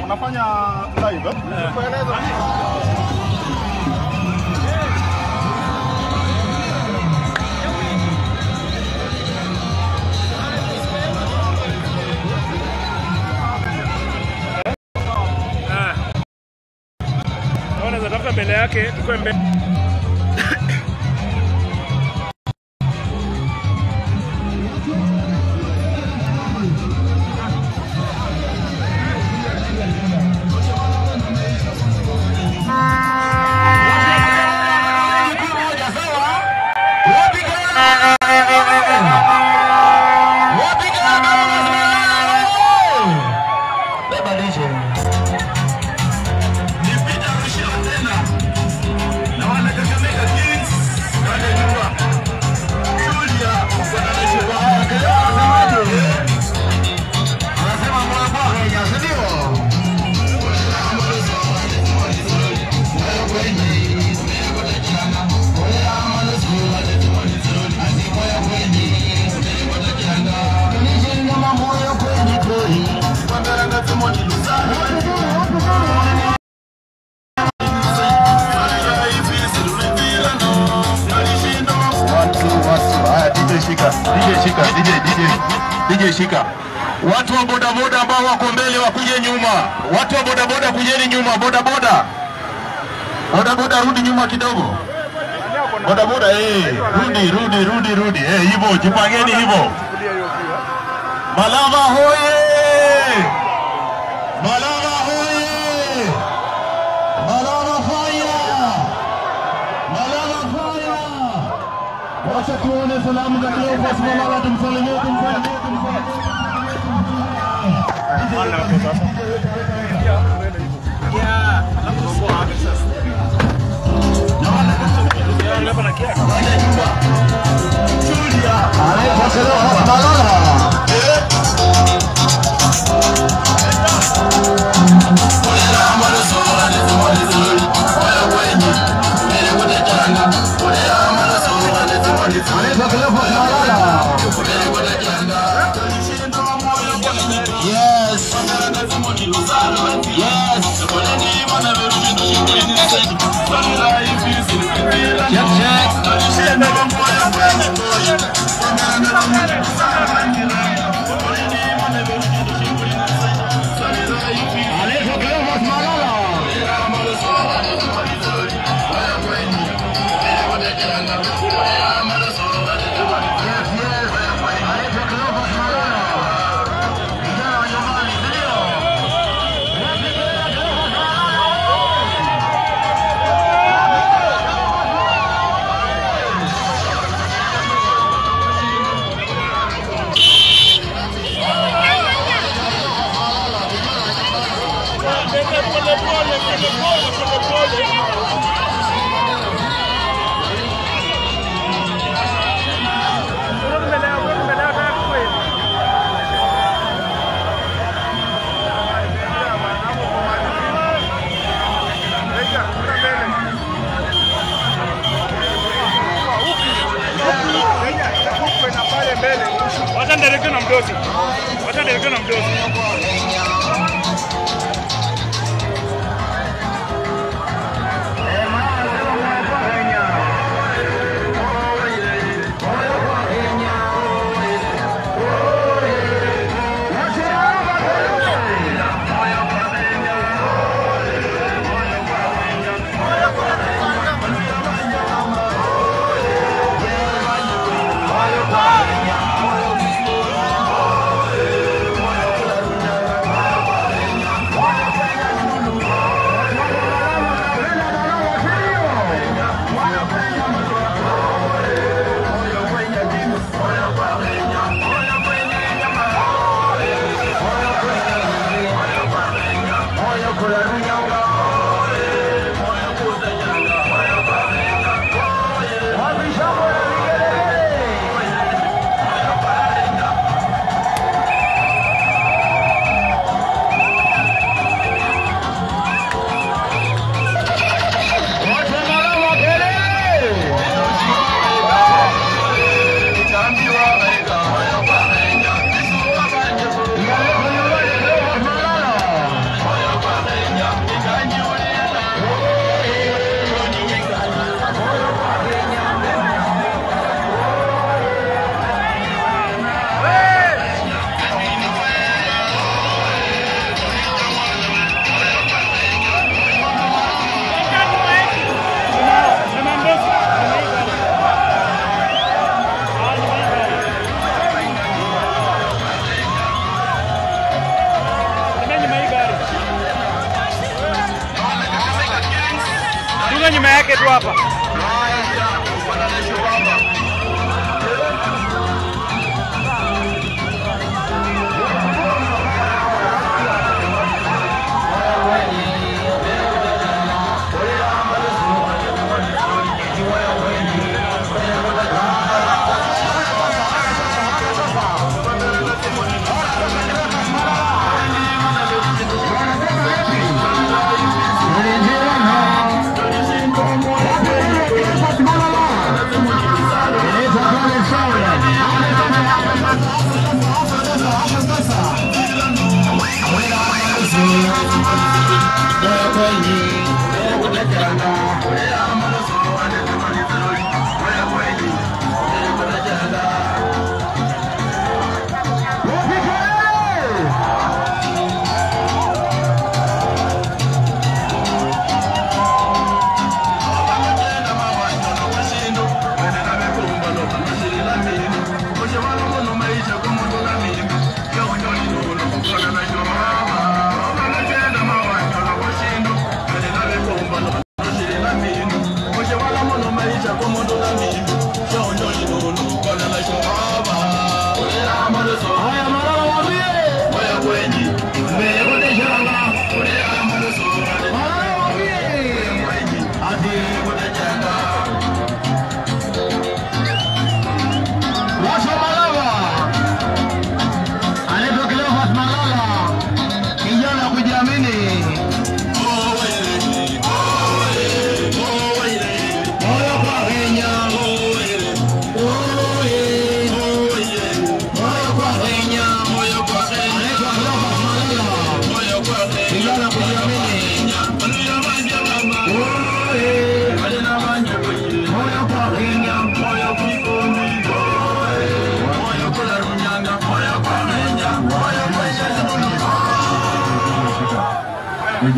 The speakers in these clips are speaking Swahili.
Unafanya live eh? Kueleza. Unaweza tafuta mbele yake, tukue mbele. DJ shika. Watu wa bodaboda ambao wako mbele wakuje nyuma. Watu wa bodaboda kujeni nyuma. Bodaboda. Bodaboda rudi nyuma kidogo. Bodaboda rudi. Hivyo jipangeni hivyo. Malava hoye! Malava hoye! Malava fire! Malava fire! Wacha tuone salamu za Cleophas Malala, tumsalimie. Wacha ndeleke na mdozi. Simama nyuma yake tu hapa.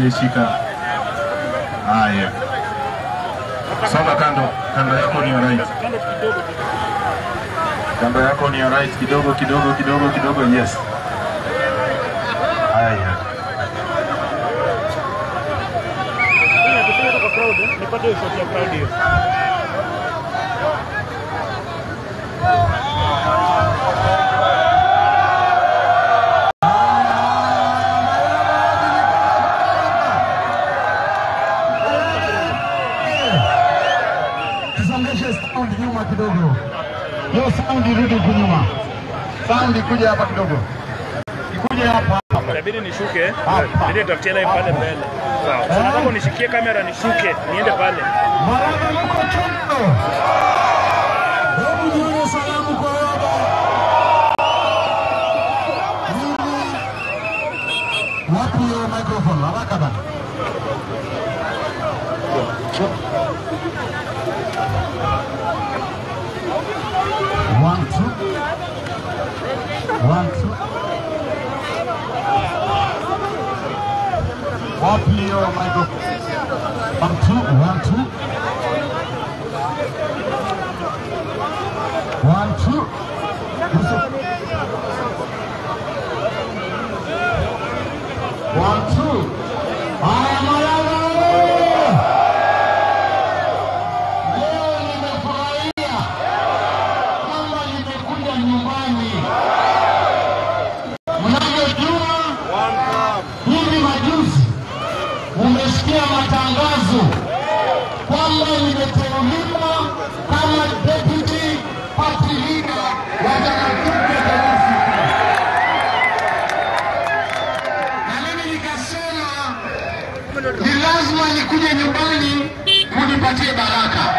Shika. Haya. Songa kando. Kando yako ni right. Kando yako ni right kidogo. Yes. Haya. Nipate shot ya crowd hiyo. Kidogo. Yo sound irudi kunyuma. Sound kuja hapa kidogo. Kuja hapa. Inabidi nishuke. Ndio nitafutia live pale mbele. Sawa. Nataka nishikie kamera nishuke, niende pale. Maraba mko chundo. Hebu jione salamu kwa baba. Wapi hiyo microphone? Haraka bana. One, two. Wapi hiyo microphone? 1, 2. 1, 2. 1, 2. Haya Malava. Leo nimefurahia kwamba nimekuja nyumbani. Mnavyojua hivi majuzi umesikia matangazo kwamba nimeteuliwa kama deputy party leader wa chama cha taifa. Na mimi nikasema ni lazima nikuje nyumbani munipatie baraka.